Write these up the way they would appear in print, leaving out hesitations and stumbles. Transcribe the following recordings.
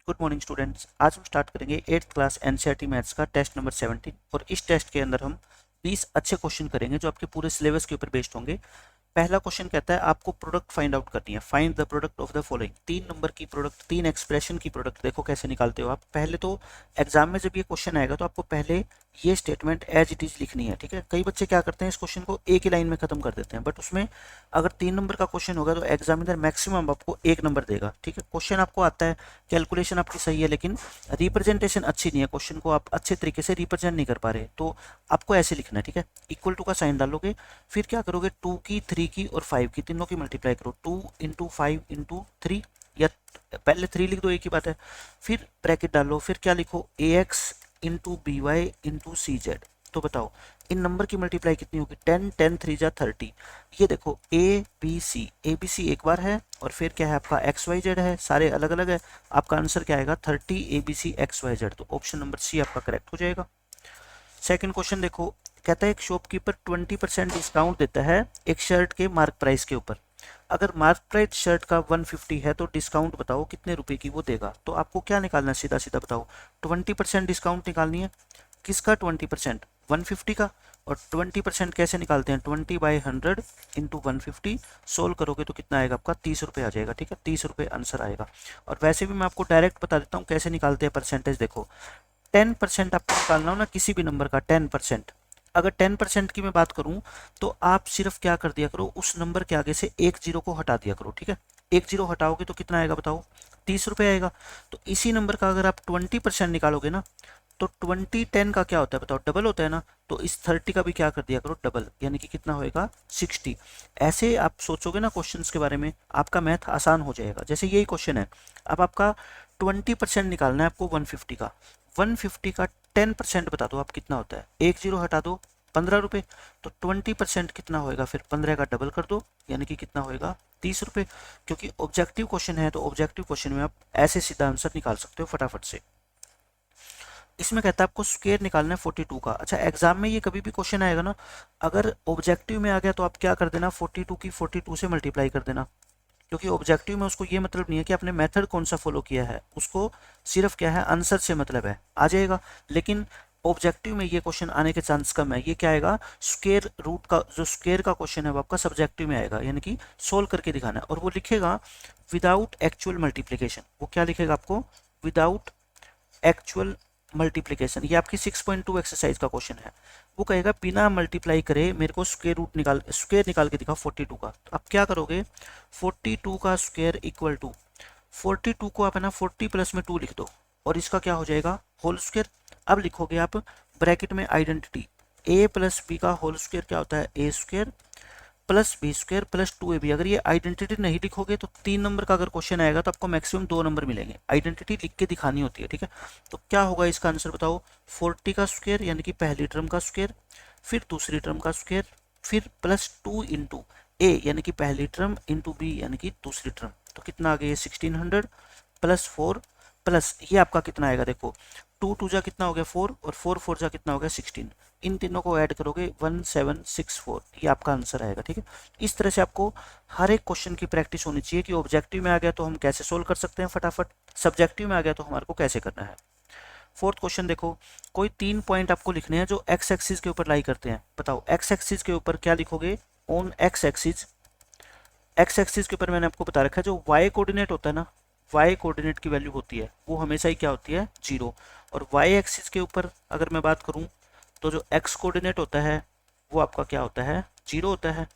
Good morning students. आज हम start करेंगे 8th क्लास एनसीईआरटी मैथ्स का टेस्ट नंबर 17 और इस टेस्ट के अंदर हम 20 अच्छे क्वेश्चन करेंगे जो आपके पूरे सिलेबस के ऊपर बेस्ड होंगे। पहला क्वेश्चन कहता है आपको प्रोडक्ट फाइंड आउट करनी है। Find the product of the following. 3 number की प्रोडक्ट, 3 एक्सप्रेशन की प्रोडक्ट देखो कैसे निकालते हो आप। पहले तो एग्जाम में जब ये क्वेश्चन आएगा तो आपको पहले ये स्टेटमेंट एज इट इज लिखनी है, ठीक है। कई बच्चे क्या करते हैं, इस क्वेश्चन को एक ही लाइन में खत्म कर देते हैं, बट उसमें अगर 3 नंबर का क्वेश्चन होगा तो एग्जामिनर मैक्सिमम आपको 1 नंबर देगा, ठीक है। क्वेश्चन आपको आता है, कैलकुलेशन आपकी सही है, लेकिन रिप्रेजेंटेशन अच्छी नहीं है, क्वेश्चन को आप अच्छे तरीके से रिप्रेजेंट नहीं कर पा रहे, तो आपको ऐसे लिखना है, ठीक है। इक्वल टू का साइन डालोगे, फिर क्या करोगे, 2 की, 3 की और 5 की, तीनों की मल्टीप्लाई करो। 2 इंटू 5 इंटू 3, या पहले 3 लिख दो, एक ही बात है। फिर ब्रैकेट डालो, फिर क्या लिखो, A X into B Y into C Z. तो बताओ इन नंबर की मल्टीप्लाई कितनी होगी, 10, 10 3 जा 30। ये देखो ए बी सी एक बार है, और फिर क्या है आपका एक्स वाई जेड है, सारे अलग अलग है। आपका आंसर क्या आएगा, 30 A B C X Y Z. तो ऑप्शन नंबर सी आपका करेक्ट हो जाएगा। सेकंड क्वेश्चन देखो, कहता है एक शॉपकीपर 20% डिस्काउंट देता है एक शर्ट के मार्क प्राइस के ऊपर। अगर मार्क प्राइस शर्ट का 150 है तो डिस्काउंट बताओ कितने रुपए की वो देगा। तो आपको क्या निकालना है, सीधा सीधा बताओ। 20% डिस्काउंट निकालनी है। किसका 20%, 150 का। और 20% कैसे निकालते हैं, 20/100 इंटू 150। सोल्व करोगे तो कितना आएगा आपका, 30 रुपये आ जाएगा, ठीक है। 30 रुपये आंसर आएगा। और वैसे भी मैं आपको डायरेक्ट बता देता हूँ कैसे निकालते हैं परसेंटेज। देखो 10% आपको निकालना हो ना किसी भी नंबर का, 10%। अगर 10% की मैं बात करूं तो आप सिर्फ क्या कर दिया करो, उस नंबर के आगे से एक जीरो को हटा दिया करो, ठीक है। एक जीरो हटाओगे तो कितना आएगा बताओ, 30 रुपये आएगा। तो इसी नंबर का अगर आप 20% निकालोगे ना, तो 20 10 का क्या होता है बताओ, डबल होता है ना। तो इस 30 का भी क्या कर दिया करो, डबल, यानी कि कितना होएगा, 60। ऐसे आप सोचोगे ना क्वेश्चंस के बारे में, आपका मैथ आसान हो जाएगा। जैसे यही क्वेश्चन है, अब आपका 20% निकालना है आपको 150 का। 150 का 10% बता दो आप कितना होता है, एक जीरो हटा दो, 15 रुपये। तो 20% कितना होएगा, फिर 15 का डबल कर दो, यानी कि कितना होएगा, 30 रुपये। क्योंकि ऑब्जेक्टिव क्वेश्चन है तो ऑब्जेक्टिव क्वेश्चन में आप ऐसे सीधा आंसर निकाल सकते हो फटाफट से। इसमें कहता है आपको स्क्वायर निकालना है 42 का। अच्छा, एग्जाम में ये कभी भी क्वेश्चन आएगा ना, अगर ऑब्जेक्टिव में आ गया तो आप क्या कर देना, 42 की 42 से मल्टीप्लाई कर देना। क्योंकि ऑब्जेक्टिव में उसको ये मतलब नहीं है कि आपने मेथड कौन सा फॉलो किया है, उसको सिर्फ क्या है, आंसर से मतलब है, आ जाएगा। लेकिन ऑब्जेक्टिव में ये क्वेश्चन आने के चांस कम है। ये क्या आएगा, स्क्वायर रूट का, जो स्क्वायर का क्वेश्चन है वो आपका सब्जेक्टिव में आएगा, यानी कि सोल्व करके दिखाना है। और वो लिखेगा विदाउट एक्चुअल मल्टीप्लीकेशन। वो क्या लिखेगा आपको, विदाउट एक्चुअल मल्टीप्लीकेशन। ये आपकी 6.2 एक्सरसाइज का क्वेश्चन है। वो कहेगा बिना मल्टीप्लाई करे मेरे को स्क्वायर निकाल के दिखाओ 42 का। तो आप क्या करोगे, 42 का स्क्वायर इक्वल टू, 42 को आप है ना 40 प्लस में 2 लिख दो, और इसका क्या हो जाएगा, होल स्क्वायर। अब लिखोगे आप ब्रैकेट में आइडेंटिटी, ए प्लस बी का होल स्क्वायर क्या होता है, A square plus B square plus 2ab। अगर ये आइडेंटिटी नहीं लिखोगे तो 3 नंबर का अगर क्वेश्चन आएगा तो आपको मैक्सिमम 2 नंबर मिलेंगे। आइडेंटिटी लिख के दिखानी होती है, ठीक है। तो क्या होगा इसका आंसर बताओ, 40 का स्क्वायर यानी कि पहली टर्म का स्क्वायर, फिर दूसरी टर्म का स्क्वायर, फिर प्लस 2 इंटू ए यानी कि पहली टर्म इंटू बी यानी कि दूसरी टर्म। तो कितना आ गया, 1600 प्लस 4 प्लस ये आपका कितना आएगा, देखो 2 2 जा कितना हो गया 4, और 4 4 जा कितना हो गया 16। इन तीनों को ऐड करोगे 1764, ये आपका आंसर आएगा, ठीक है। इस तरह से आपको हर एक क्वेश्चन की प्रैक्टिस होनी चाहिए कि ऑब्जेक्टिव में आ गया तो हम कैसे सोल्व कर सकते हैं फटाफट, सब्जेक्टिव में आ गया तो हमारे को कैसे करना है। फोर्थ क्वेश्चन देखो, कोई 3 पॉइंट आपको लिखने हैं जो एक्स एक्सिस के ऊपर लाई करते हैं। बताओ एक्स एक्सिस के ऊपर क्या लिखोगे, on x axis. X axis के ऊपर मैंने आपको बता रखा है जो वाई कोऑर्डिनेट होता है ना, वाई कोऑर्डिनेट की वैल्यू होती है वो हमेशा ही क्या होती है, 0। और वाई एक्सिस के ऊपर अगर मैं बात करूं तो जो एक्स कोऑर्डिनेट होता है वो आपका क्या होता है, 0 होता है।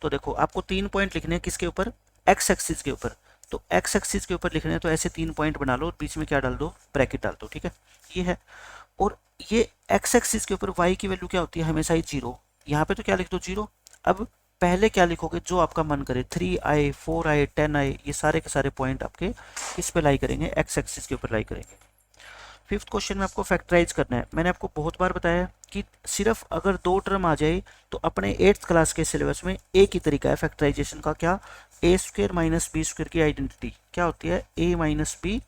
तो देखो आपको 3 पॉइंट लिखने हैं किसके ऊपर, एक्स एक्सिस के ऊपर। तो एक्स एक्सिस के ऊपर लिखने हैं तो ऐसे 3 पॉइंट बना लो, बीच में क्या डाल दो, ब्रैकेट डाल दो, ठीक है। ये है। और ये एक्स एक्सिस के ऊपर वाई की वैल्यू क्या होती है, हमेशा ही 0। यहाँ पे तो क्या लिख दो, 0। अब पहले क्या लिखोगे, जो आपका मन करे, 3 आए, 4 आए, 10 आए, ये सारे के सारे पॉइंट आपके किस पे लाई करेंगे, एक्स एक्सिस के ऊपर लाई करेंगे। फिफ्थ क्वेश्चन में आपको फैक्टराइज करना है। मैंने आपको बहुत बार बताया कि सिर्फ अगर 2 टर्म आ जाए तो अपने 8th क्लास के सिलेबस में एक ही तरीका है फैक्टराइजेशन का, क्या, ए स्क्वायर माइनस बी स्क्वायर की आइडेंटिटी क्या होती है, ए माइनस बी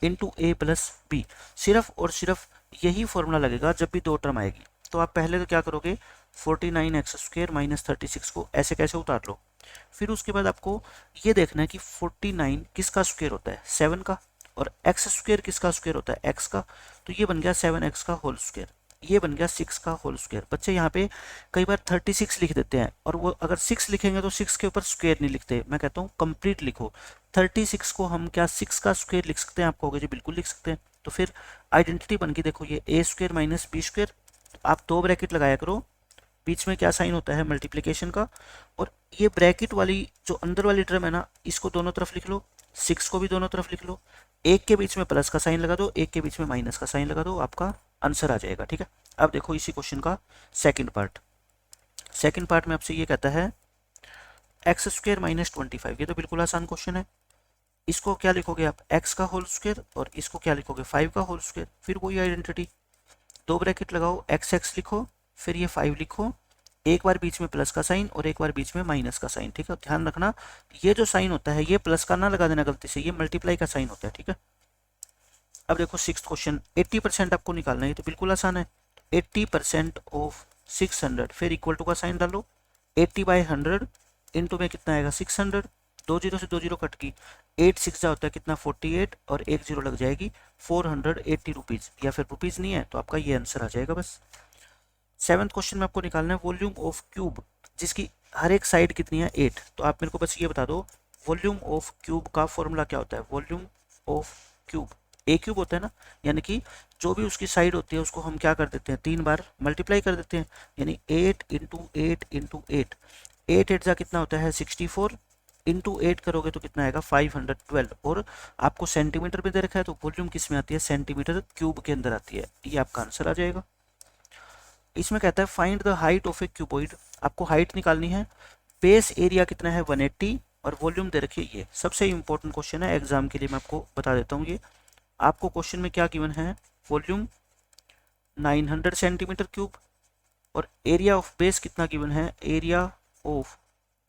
इंटू ए प्लस बी। सिर्फ और सिर्फ यही फॉर्मूला लगेगा जब भी 2 टर्म आएगी। तो आप पहले तो क्या करोगे, 49x स्क्वायर माइनस 36 को ऐसे कैसे उतार लो। फिर उसके बाद आपको ये देखना है कि 49 किसका स्क्वायर होता है, 7 का। और एक्स स्क्वायर किसका स्क्वायर होता है, एक्स का, तो ये बन गया 7x का होल स्क्वायर, ये बन गया 6 का होल स्क्वायर। बच्चे यहाँ पे कई बार 36 लिख देते हैं, और वो अगर 6 लिखेंगे तो 6 के ऊपर स्क्वायर नहीं लिखते, मैं कहता हूँ कंप्लीट लिखो। 36 को हम क्या 6 का स्क्वायर लिख सकते हैं, आप कहोगे जी बिल्कुल लिख सकते हैं। तो फिर आइडेंटिटी बन गई, देखो ये ए स्क्वायर माइनस बी स्क्वायर, आप 2 ब्रैकेट लगाया करो, बीच में क्या साइन होता है मल्टीप्लिकेशन का, और ये ब्रैकेट वाली जो अंदर वाली टर्म है ना, इसको दोनों तरफ लिख लो, 6 को भी दोनों तरफ लिख लो, एक के बीच में प्लस का साइन लगा दो, एक के बीच में माइनस का साइन लगा दो, आपका आंसर आ जाएगा। ठीक है, अब देखो इसी क्वेश्चन का सेकंड पार्ट। सेकंड पार्ट में आपसे ये कहता है एक्स स्क्वायर माइनस 25, ये तो बिल्कुल आसान क्वेश्चन है। इसको क्या लिखोगे आप, एक्स का होल स्क्वायर, और इसको क्या लिखोगे 5 का होल स्क्वायर। फिर वही आइडेंटिटी, 2 ब्रैकेट लगाओ, एक्स एक्स लिखो, फिर ये 5 लिखो, एक बार बीच में प्लस का साइन और एक बार बीच में माइनस का साइन। ठीक है, ध्यान रखना ये जो साइन होता है ये प्लस का ना लगा देना गलती से, ये मल्टीप्लाई का साइन होता है। ठीक है, अब देखो सिक्स्थ क्वेश्चन, 80% आपको निकालना है, ये तो बिल्कुल आसान है। 80% ऑफ 600, फिर इक्वल टू का साइन डालो, 80/100 इंटू में कितना आएगा 600, 2 जीरो से 2 जीरो कट की, 8 6 होता है कितना 48, और एक जीरो लग जाएगी 480 रुपीज़, या फिर रुपीज़ नहीं है तो आपका ये आंसर आ जाएगा बस। सेवन्थ क्वेश्चन में आपको निकालना है वॉल्यूम ऑफ क्यूब, जिसकी हर एक साइड कितनी है 8। तो आप मेरे को बस ये बता दो वॉल्यूम ऑफ क्यूब का फॉर्मूला क्या होता है। Volume of cube, A cube होता है ना, यानी कि जो भी उसकी साइड होती है उसको हम क्या कर देते हैं 3 बार मल्टीप्लाई कर देते हैं, यानी 8 इंटू 8 इंटू 8, 8 8 जा कितना होता है 64, इंटू 8 करोगे तो कितना आएगा 512, और आपको सेंटीमीटर में दे रखा है तो वॉल्यूम किस में आती है सेंटीमीटर क्यूब के अंदर आती है, ये आपका आंसर आ जाएगा। इसमें कहता है find the height of A cuboid, आपको हाइट निकालनी है, बेस एरिया कितना है 180, और वॉल्यूम दे रखिए ये सबसे इंपॉर्टेंट क्वेश्चन है एग्जाम के लिए, मैं आपको बता देता हूँ। ये आपको क्वेश्चन में क्या गिवन है, वॉल्यूम 900 सेंटीमीटर क्यूब, और एरिया ऑफ बेस कितना गिवन है, एरिया ऑफ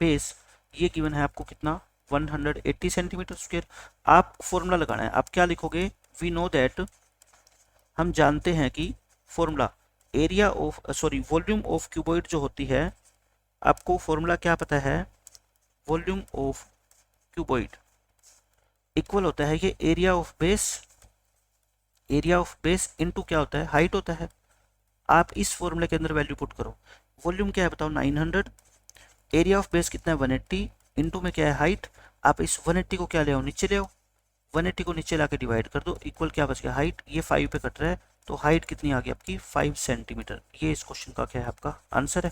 बेस ये गिवन है आपको कितना 180 सेंटीमीटर स्क्वायर। आप फॉर्मूला लगाना है, आप क्या लिखोगे, वी नो दैट, हम जानते हैं कि formula area of volume of cuboid जो होती है, आपको फॉर्मूला क्या पता है, वॉल्यूम ऑफ क्यूबॉइड इक्वल होता है ये एरिया ऑफ बेस इनटू क्या होता है हाइट होता है। आप इस फॉर्मूले के अंदर वैल्यू पुट करो, वॉल्यूम क्या है बताओ 900, एरिया ऑफ बेस कितना है 180, इनटू में क्या है हाइट, आप इस 180 को क्या ले आओ नीचे ले आओ, 180 को नीचे लाके डिवाइड कर दो, इक्वल क्या बच गया हाइट, ये 5 पे कट रहा है तो हाइट कितनी आ गई आपकी 5 सेंटीमीटर। ये इस क्वेश्चन का क्या है आपका आंसर है।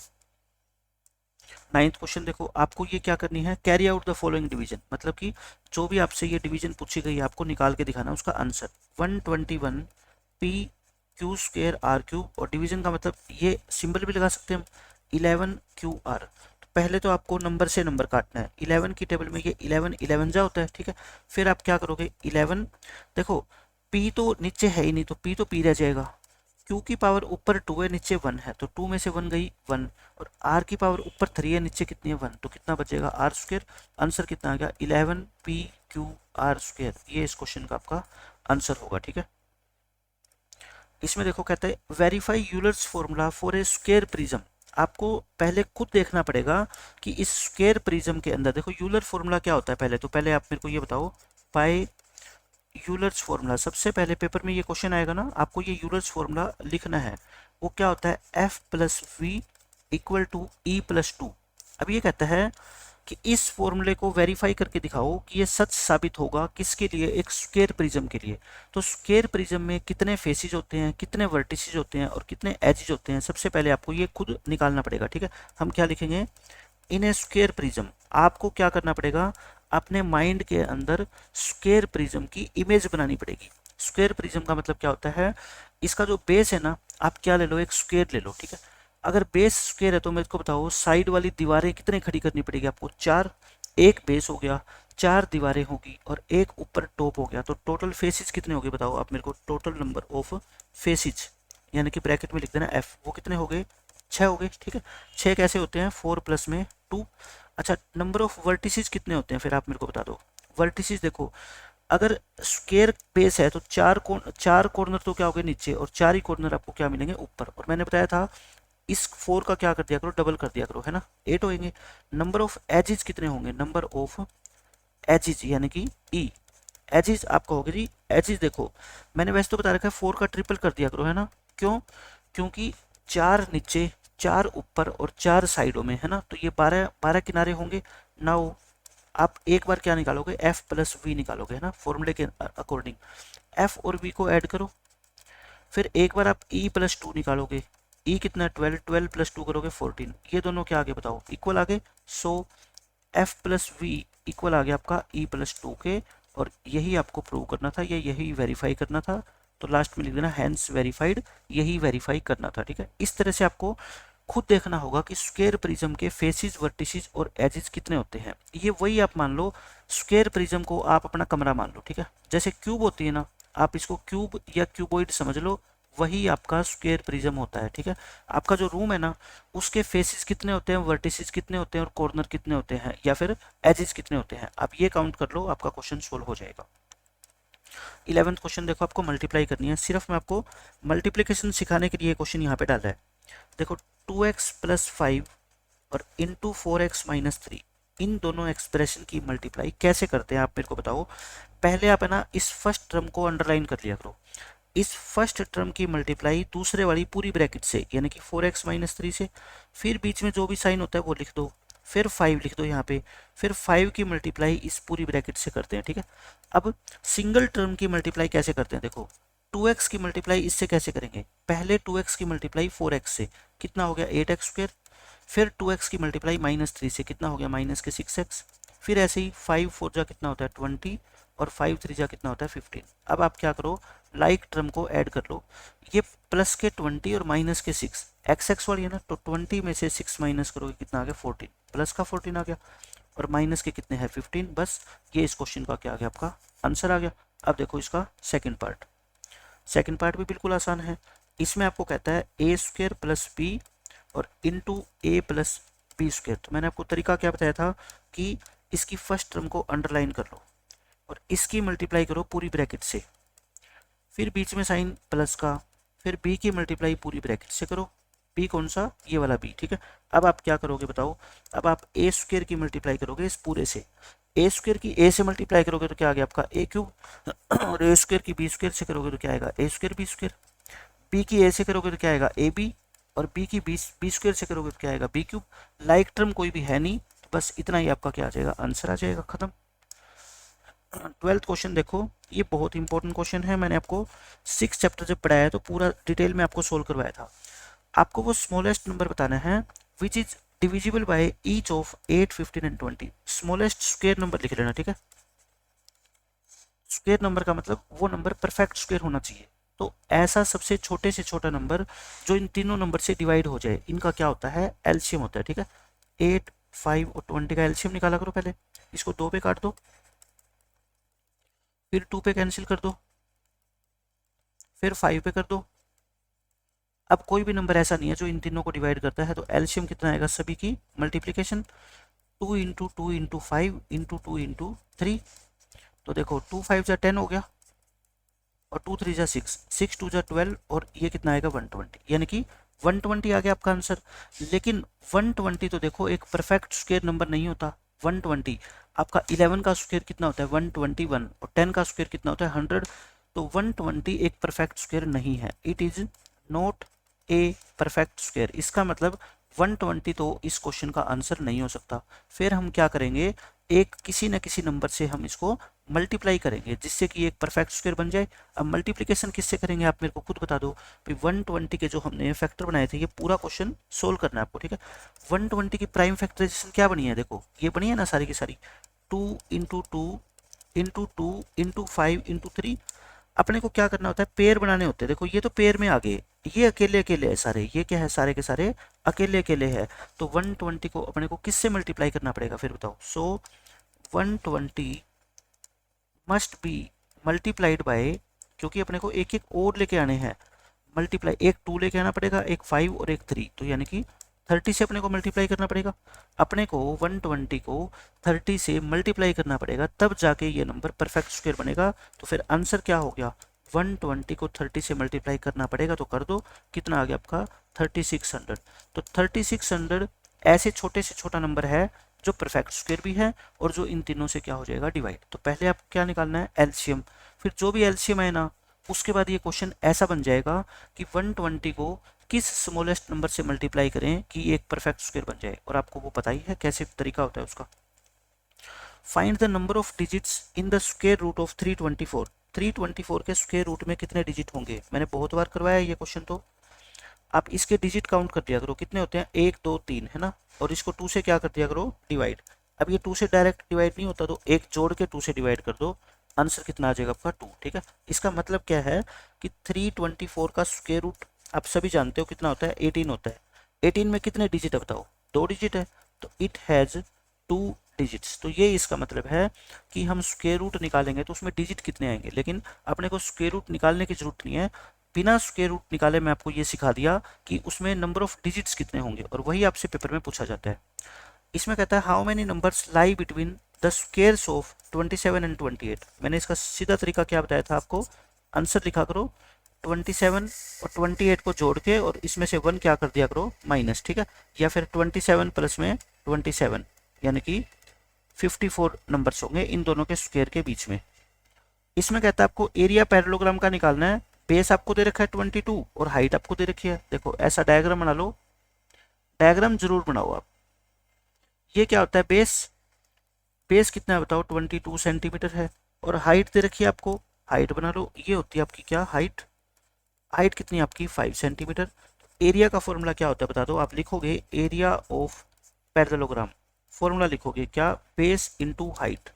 नाइन्थ क्वेश्चन देखो, आपको ये क्या करनी है, carry out the following division, मतलब कि जो भी आपसे ये डिवीजन पूछी गई है आपको निकाल के दिखाना उसका answer. 121 P Q square R cube, और डिवीजन का मतलब ये सिंबल भी लगा सकते हैं हम 11 क्यू आर। पहले तो आपको नंबर से नंबर काटना है, 11 की टेबल में ये 11 11 जा होता है, ठीक है। फिर आप क्या करोगे 11, देखो p तो नीचे है ही नहीं तो p तो p रह जाएगा, q की पावर ऊपर 2 है नीचे 1 है तो 2 में से 1 गई 1, और r की पावर ऊपर 3 है नीचे कितनी है 1, तो कितना बचेगा आर स्क्वायर। आंसर कितना आ गया 11 p q r स्क्वायर, ये इस क्वेश्चन का आपका आंसर होगा, ठीक है। इसमें देखो कहता है verify Euler's formula for a square prism, आपको पहले खुद देखना पड़ेगा कि इस स्क्वायर प्रिज्म के अंदर, देखो यूलर फॉर्मूला क्या होता है पहले, तो पहले आप मेरे को ये बताओ पाई यूलर्स फॉर्मूला, सबसे पहले पेपर में ये क्वेश्चन आएगा ना, आपको ये यूलर्स फॉर्मूला लिखना है, वो क्या होता है F plus V equal to E plus 2। अब ये कहता है कि इस फॉर्मूले को वेरीफाई करके दिखाओ कि ये सच साबित होगा किसके लिए, एक स्क्वायर प्रिज्म के लिए। तो स्क्वायर प्रिज्म में कितने फेसेज होते हैं, कितने वर्टिसेज होते हैं और कितने एजेस होते हैं, सबसे पहले आपको ये खुद निकालना पड़ेगा, ठीक है। हम क्या लिखेंगे, इन ए स्क्वायर प्रिज्म, आपको क्या करना पड़ेगा, अपने माइंड के अंदर स्क्वायर प्रिज्म की इमेज बनानी पड़ेगी। स्क्वायर प्रिज्म का मतलब क्या होता है, इसका जो बेस है ना, आप क्या ले लो, एक स्क्वायर ले लो, ठीक है। अगर बेस स्क्वायर है तो मेरे को बताओ साइड वाली दीवारें कितने खड़ी करनी पड़ेगी आपको, 4, एक बेस हो गया, 4 दीवारें होगी और एक ऊपर टॉप हो गया, तो टोटल फेसेज कितने हो गए बताओ आप मेरे को, टोटल नंबर ऑफ फेसेज, यानी कि ब्रैकेट में लिख देना F, वो कितने हो गए 6 हो गए, ठीक है। 6 कैसे होते हैं 4 प्लस में 2। अच्छा, नंबर ऑफ वर्टिसेज कितने होते हैं फिर आप मेरे को बता दो। वर्टिसेज देखो, अगर स्क्वायर बेस है तो 4 कॉर्नर तो क्या हो गए नीचे, और 4 ही कॉर्नर आपको क्या मिलेंगे ऊपर, और मैंने बताया था इस 4 का क्या कर दिया करो, डबल कर दिया करो, है ना, 8 होंगे। नंबर ऑफ एजेस कितने होंगे, नंबर ऑफ एजेस यानी कि ई, एजिज आपका होगा जी, एजिज देखो मैंने वैसे तो बता रखा है 4 का ट्रिपल कर दिया करो, है ना। क्यों? क्योंकि 4 नीचे, 4 ऊपर और 4 साइडों में, है ना, तो ये 12 12 किनारे होंगे। नाउ आप एक बार क्या निकालोगे, एफ प्लस वी निकालोगे, है ना, फॉर्मूले के अकॉर्डिंग। एफ और वी को ऐड करो, फिर एक बार आप ई प्लस टू निकालोगे। ई कितना, 12, 12 प्लस टू करोगे 14, ये दोनों क्या आगे बताओ, इक्वल आगे। सो एफ प्लस वी इक्वल आ गया आपका ई प्लस टू के, और यही आपको प्रूव करना था, या यही वेरीफाई करना था। तो लास्ट में लिख देना हैंस वेरीफाइड, यही वेरीफाई करना था, ठीक है। इस तरह से आपको खुद देखना होगा कि स्क्वायर प्रिज्म के फेसिस, वर्टिसेस और एजेस कितने होते हैं। ये वही आप मान लो, स्क्वायर प्रिज्म को आप अपना कमरा मान लो, ठीक है। जैसे क्यूब होती है ना, आप इसको क्यूब या क्यूबॉइड समझ लो, वही आपका स्क्वायर प्रिज्म होता है, ठीक है। आपका जो रूम है ना, उसके फेसिस कितने होते हैं, वर्टिसेस कितने होते हैं और कॉर्नर कितने होते हैं, या फिर एजेस कितने होते हैं, आप ये काउंट कर लो, आपका क्वेश्चन सोल्व हो जाएगा। 11th क्वेश्चन देखो, आपको मल्टीप्लाई करनी है, सिर्फ मैं आपको मल्टीप्लीकेशन सिखाने के लिए क्वेश्चन यहाँ पे डाला है। देखो 2x प्लस 5 और इंटू 4x माइनस 3, इन दोनों एक्सप्रेशन की मल्टीप्लाई कैसे करते हैं आप मेरे को बताओ। पहले आप है ना इस फर्स्ट टर्म को अंडरलाइन कर लिया करो, इस फर्स्ट टर्म की मल्टीप्लाई दूसरे वाली पूरी ब्रैकेट से, यानी कि 4x माइनस 3 से, फिर बीच में जो भी साइन होता है वो लिख दो, फिर 5 लिख दो यहाँ पे, फिर 5 की मल्टीप्लाई इस पूरी ब्रैकेट से करते हैं, ठीक है। अब सिंगल टर्म की मल्टीप्लाई कैसे करते हैं, देखो 2x की मल्टीप्लाई इससे कैसे करेंगे, पहले 2x की मल्टीप्लाई 4x से, कितना हो गया 8x स्क्वायर, फिर 2x की मल्टीप्लाई माइनस 3 से, कितना हो गया माइनस के 6x, फिर ऐसे ही 5 4 जा कितना होता है 20, और 5 3 जा कितना होता है 15। अब आप क्या करो, लाइक टर्म को ऐड कर लो, ये प्लस के 20 और माइनस के 6, एक्स एक्स वाली है ना, तो 20 में से 6 माइनस करोगे कितना आ गया 14, प्लस का 14 आ गया, और माइनस के कितने हैं 15। बस ये इस क्वेश्चन का क्या आ गया, आपका आंसर आ गया। अब देखो इसका सेकंड पार्ट, सेकंड पार्ट भी बिल्कुल आसान है। इसमें आपको कहता है ए स्क्वायर प्लस बी और इंटू ए प्लस बी स्क्वायर। तो मैंने आपको तरीका क्या बताया था कि इसकी फर्स्ट टर्म को अंडरलाइन कर लो और इसकी मल्टीप्लाई करो पूरी ब्रैकेट से, फिर बीच में साइन प्लस का, फिर बी की मल्टीप्लाई पूरी ब्रैकेट से करो, बी कौन सा, ये वाला बी, ठीक है। अब आप क्या करोगे बताओ, अब आप ए स्क्वायर की मल्टीप्लाई करोगे इस पूरे से, ए स्क्वायर की ए से मल्टीप्लाई करोगे तो क्या आ गया आपका ए क्यूब, और ए स्क्वायर की बी स्क्वायर से करोगे तो क्या आएगा ए स्क्वायर बी स्क्वायर, बी की ए से करोगे तो क्या आएगा ए बी, और बी की बी स्क्वायर से करोगे तो क्या आएगा बी क्यूब। लाइक टर्म कोई भी है नहीं, तो बस इतना ही आपका क्या आ जाएगा, आंसर आ जाएगा, खत्म। 12th क्वेश्चन देखो, ये बहुत इंपॉर्टेंट क्वेश्चन है, मैंने आपको 6 चैप्टर जब पढ़ाया तो पूरा डिटेल में आपको सोल्व करवाया था। आपको वो स्मॉलेस्ट नंबर बताना है which is divisible by each of 8, 15 and 20। Smallest square number लिख लेना, ठीक है। स्क्वायर नंबर का मतलब वो नंबर परफेक्ट स्क्वायर होना चाहिए। तो ऐसा सबसे छोटे से छोटा नंबर जो इन तीनों नंबर से डिवाइड हो जाए, इनका क्या होता है, एलसीएम होता है, ठीक है। 8, 5 और 20 का एलसीएम निकाला करो पहले, इसको 2 पे काट दो, फिर 2 पे कैंसिल कर दो, फिर 5 पे कर दो। अब कोई भी नंबर ऐसा नहीं है जो इन तीनों को डिवाइड करता है, तो एलसीएम कितना आएगा सभी की multiplication, 2 into 2 into 5 into 2 into 3। तो देखो 2 5 जा 10 हो गया, और 2 3 जा 6, 6 2 जा 12, और ये कितना आएगा 120, यानी कि 120 आ गया आपका आंसर। लेकिन 120 तो देखो एक परफेक्ट स्क्वायर नंबर नहीं होता। 120 आपका 11 का स्क्वायर कितना होता है 121, और 10 का स्क्वायर कितना होता है 100। तो 120 एक परफेक्ट स्क्वायर नहीं है, it is not a perfect square. इसका मतलब 120 तो इस क्वेश्चन का आंसर नहीं हो सकता। फिर हम क्या करेंगे, एक किसी न किसी नंबर से हम इसको मल्टीप्लाई करेंगे जिससे कि एक परफेक्ट स्क्वायर बन जाए। अब मल्टीप्लिकेशन किससे करेंगे आप मेरे को खुद बता दो भाई। 120 के जो हमने फैक्टर बनाए थे, ये पूरा क्वेश्चन सोल्व करना है आपको, ठीक है। 120 की प्राइम फैक्टराइजेशन क्या बनी है, देखो ये बनी है ना सारी की सारी, 2 इंटू 2 इंटू 2 इंटू 5 इंटू 3। अपने को क्या करना होता है, पेयर बनाने होते हैं। देखो ये तो पेयर में आ गए, ये अकेले अकेले है सारे, ये क्या है सारे के सारे अकेले अकेले है। तो 120 को अपने को किससे मल्टीप्लाई करना पड़ेगा फिर बताओ। सो 120 मस्ट बी मल्टीप्लाइड बाय, क्योंकि अपने को एक एक और लेके आने हैं मल्टीप्लाई, एक 2 लेके आना पड़ेगा, एक 5 और एक 3, तो यानी कि 30 से अपने को मल्टीप्लाई करना पड़ेगा। अपने को 120 को 30 से मल्टीप्लाई करना पड़ेगा, तब जाके ये नंबर परफेक्ट स्क्वायर बनेगा। तो फिर आंसर क्या हो गया, 120 को 30 से मल्टीप्लाई करना पड़ेगा, तो कर दो, कितना आ गया आपका 3600। तो 3600 ऐसे छोटे से छोटा नंबर है जो परफेक्ट स्क्वायर भी है और जो इन तीनों से क्या हो जाएगा डिवाइड। तो पहले आप क्या निकालना है एलसीएम, फिर जो भी एलसीएम है ना उसके बाद ये क्वेश्चन ऐसा बन जाएगा कि 120 को किस स्मॉलेस्ट नंबर से मल्टीप्लाई करें कि एक परफेक्ट स्क्वायर बन जाए, और आपको वो पता ही है कैसे तरीका होता है उसका। Find the number of digits in the square root of 324। 324 के स्क्वायर रूट में कितने डिजिट होंगे, मैंने बहुत बार करवाया ये क्वेश्चन, तो आप इसके डिजिट काउंट कर दिया करो कितने होते हैं 1 2 3 है ना, और इसको 2 से क्या कर दिया करो डिवाइड। अब ये 2 से डायरेक्ट डिवाइड नहीं होता तो एक जोड़ के 2 से डिवाइड कर दो, आंसर कितना आ जाएगा आपका 2। ठीक है, इसका मतलब क्या है कि 324 का स्क्वायर रूट आप सभी जानते हो कितना होता है 18 होता है। 18 में कितने डिजिट है बताओ, 2 डिजिट है, तो इट हैज़ 2 डिजिट्स। तो ये इसका मतलब है कि हम स्क्वायर रूट निकालेंगे तो उसमें डिजिट कितने आएंगे, लेकिन अपने को स्क्वायर रूट निकालने की जरूरत नहीं है, बिना स्क्वायर रूट निकाले मैं आपको ये सिखा दिया कि उसमें नंबर ऑफ डिजिट्स कितने होंगे, और वही आपसे पेपर में पूछा जाता है। इसमें कहता है how many numbers lie between the squares of 27 and 28। मैंने इसका सीधा तरीका क्या बताया था आपको, आंसर लिखा करो 27 और 28 को जोड़ के और इसमें से 1 क्या कर दिया करो माइनस। ठीक है, या फिर 27 प्लस में 27 यानी कि 54 नंबर्स होंगे इन दोनों के स्क्वायर के बीच में। इसमें कहता है आपको एरिया पैरेललोग्राम का निकालना है। बेस आपको दे रखा है 22 और हाइट आपको दे रखी है, देखो ऐसा डायग्राम बना लो, डायग्राम जरूर बनाओ आप। ये क्या होता है बेस, बेस कितना है बताओ 22 सेंटीमीटर है, और हाइट दे रखी है आपको, हाइट बना लो, ये होती है आपकी क्या हाइट, हाइट कितनी आपकी 5 सेंटीमीटर। एरिया का फॉर्मूला क्या होता है बता दो, आप लिखोगे एरिया ऑफ पैरेललोग्राम, फॉर्मूला लिखोगे क्या बेस इंटू हाइट।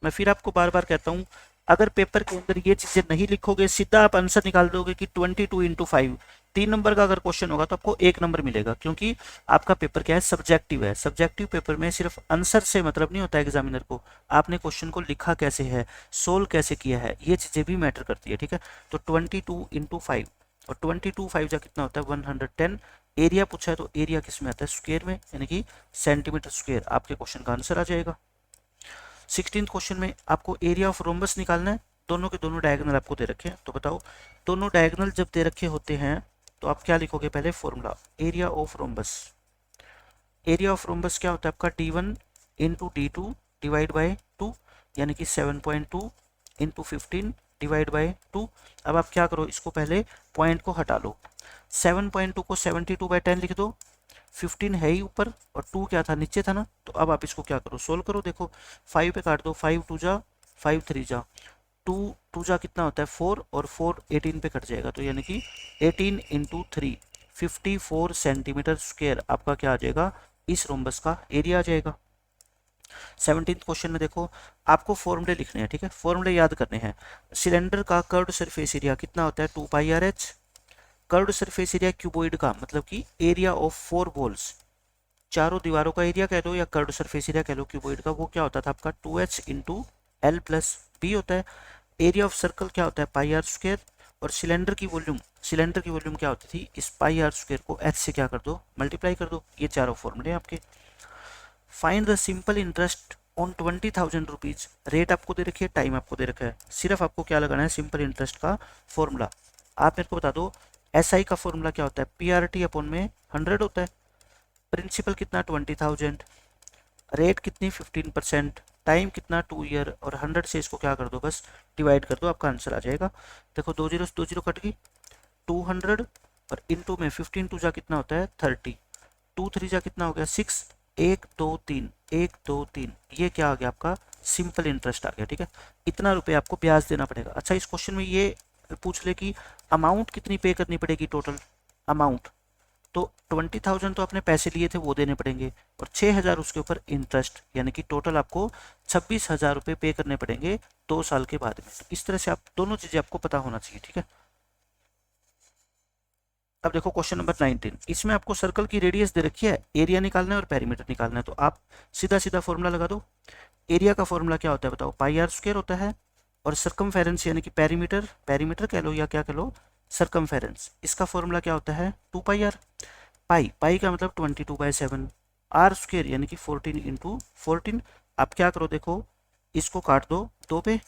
मैं फिर आपको बार बार कहता हूँ अगर पेपर के अंदर ये चीजें नहीं लिखोगे सीधा आप आंसर निकाल दोगे कि 22 इंटू 5, 3 नंबर का अगर क्वेश्चन होगा तो आपको 1 नंबर मिलेगा, क्योंकि आपका पेपर क्या है सब्जेक्टिव है। सब्जेक्टिव पेपर में सिर्फ आंसर से मतलब नहीं होता एग्जामिनर को, आपने क्वेश्चन को लिखा कैसे है, सोल्व कैसे किया है, ये चीजें भी मैटर करती है। ठीक है, तो 22 इंटू 5 और 22 5 जा कितना होता है 110। एरिया पूछा है तो एरिया किस में आता है स्क्वायर में, यानी कि सेंटीमीटर स्क्वायर, आपके क्वेश्चन का आंसर आ जाएगा। 16th क्वेश्चन में आपको एरिया ऑफ रोम्बस निकालना है, दोनों के दोनों डायगोनल आपको दे रखे हैं, तो बताओ दोनों डायगोनल जब दे रखे होते हैं तो आप क्या लिखोगे पहले formula area of rhombus. Area of rhombus क्या होता है आपका d1 into d2 divide by 2, यानी कि 7.2 इंटू 15 डिवाइड बाई 2। अब आप क्या करो इसको पहले पॉइंट को हटा लो, 7.2 को 72/10 लिख दो, 15 है ही ऊपर और 2 क्या था नीचे था ना, तो अब आप इसको क्या करो सोल्व करो, देखो 5 पे काट दो, 5 2 जा 5 3 जा 2 2 जा कितना होता है 4 और 4 18 पे कट जाएगा, तो यानी कि 18 इंटू 3 54 सेंटीमीटर स्क्वायर आपका क्या आ जाएगा इस रोम्बस का एरिया आ जाएगा। 17th क्वेश्चन में देखो आपको फॉर्मूले लिखने हैं, ठीक है फॉर्मूले याद करने हैं। सिलेंडर का कर्व्ड सरफेस एरिया कितना होता है 2πr/h। Curved surface area cuboid का मतलब कि एरिया ऑफ 4 वॉल्स, चारों दीवारों का एरिया कह लो या कर्व्ड सरफेस एरिया कह लो क्यूबॉइड का, वो क्या होता था आपका 2h into L plus B होता है। एरिया ऑफ सर्कल क्या होता है πr², और सिलेंडर की वॉल्यूम क्या होती थी इस πr² को h से क्या कर दो मल्टीप्लाई कर दो। ये चारों फॉर्मूले आपके। Find the simple interest on 20,000 rupees, rate आपको दे रखी है, टाइम आपको दे रखा है, सिर्फ आपको क्या लगाना है सिंपल इंटरेस्ट का फॉर्मूला। आप मेरे को बता दो SI का फॉर्मूला क्या होता है PRT अपॉन में 100 होता है, प्रिंसिपल कितना 20,000, रेट कितनी 15%, टाइम कितना 2 ईयर, और 100 से इसको क्या कर दो बस डिवाइड कर दो, आपका आंसर आ जाएगा। देखो 2 0 कट गई, 200 और इंटू में 15 2 जा कितना होता है 30, 2 3 जा कितना हो गया 6, 1 2 3 1 2 3, ये क्या आ गया आपका सिंपल इंटरेस्ट आ गया। ठीक है, इतना रुपए आपको ब्याज देना पड़ेगा। अच्छा इस क्वेश्चन में ये पूछ ले कि अमाउंट कितनी पे करनी पड़ेगी टोटल अमाउंट, तो 20,000 तो आपने पैसे लिए थे वो देने पड़ेंगे और 6,000 उसके ऊपर इंटरेस्ट, यानी कि टोटल आपको 26,000 रुपये पे करने पड़ेंगे 2 साल के बाद में। इस तरह से आप दोनों चीजें आपको पता होना चाहिए। ठीक है, अब देखो क्वेश्चन नंबर 19, इसमें आपको सर्कल की रेडियस दे रखी है, एरिया निकालना है और पेरीमीटर निकालना है, तो आप सीधा सीधा फॉर्मूला लगा दो। एरिया का फॉर्मूला क्या होता है बताओ πr² होता है, और सर्कमफेरेंस यानी कि पेरीमीटर कह लो या क्या कह लो सर्कमफेरेंस, इसका फॉर्मूला क्या होता है 2πr। पाई का मतलब 22/7, r² यानी कि 14 इंटू 14। आप क्या करो देखो इसको काट दो 2 पे,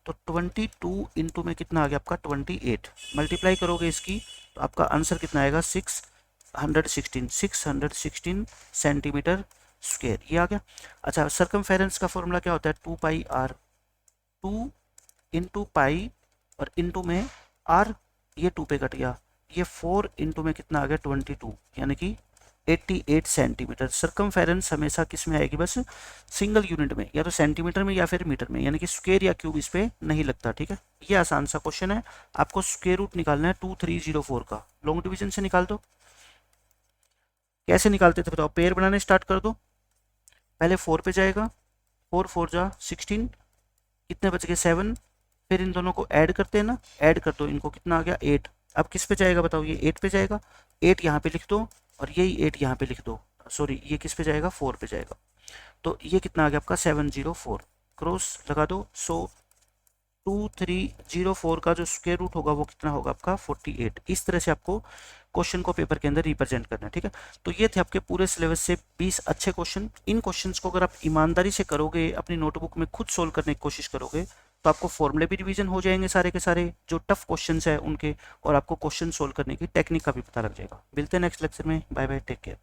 तो 22 इंटू में कितना आ गया आपका 28, मल्टीप्लाई करोगे इसकी तो आपका आंसर कितना आएगा 616 सेंटीमीटर स्क्वायर, ये आ गया। अच्छा, सर्कमफेरेंस का फॉर्मूला क्या होता है, 2πr, 2 इंटू पाई और इंटू में r, ये 2 पे कट गया, ये 4 इंटू में कितना आ गया 22, यानी कि 88 सेंटीमीटर। सर्कमफेरेंस हमेशा किस में आएगी, बस सिंगल यूनिट में, या तो सेंटीमीटर में या फिर मीटर में, यानी कि स्क्वायर या क्यूब इस पे नहीं लगता। ठीक है, ये आसान सा क्वेश्चन है। आपको स्क्वायर रूट निकालना है 2304 का, लॉन्ग डिवीजन से निकाल दो। कैसे निकालते थे बताओ, पेयर बनाने स्टार्ट कर दो। पहले 4 पे जाएगा, 4 4 जा 16, कितने बच गए 7, फिर इन दोनों को ऐड करते हैं ना, ऐड कर दो इनको, कितना आ गया 8। अब किस पे जाएगा बताओ, ये 8 पे जाएगा, 8 यहाँ पे लिख दो और यही 8 यहाँ पे लिख दो, सॉरी ये किस पे जाएगा 4 पे जाएगा, तो ये कितना आ गया आपका 704, क्रॉस लगा दो। सो 2304 का जो स्क्वायर रूट होगा वो कितना होगा आपका 48। इस तरह से आपको क्वेश्चन को पेपर के अंदर रिप्रेजेंट करना है। ठीक है, तो ये थे आपके पूरे सिलेबस से 20 अच्छे क्वेश्चन। इन क्वेश्चंस को अगर आप ईमानदारी से करोगे, अपनी नोटबुक में खुद सोल्व करने की कोशिश करोगे, तो आपको फॉर्मूले भी रिवीजन हो जाएंगे सारे के सारे जो टफ क्वेश्चंस है उनके, और आपको क्वेश्चन सोल्व करने की टेक्निक का भी पता लग जाएगा। मिलते हैं नेक्स्ट लेक्चर में, बाय बाय, टेक केयर।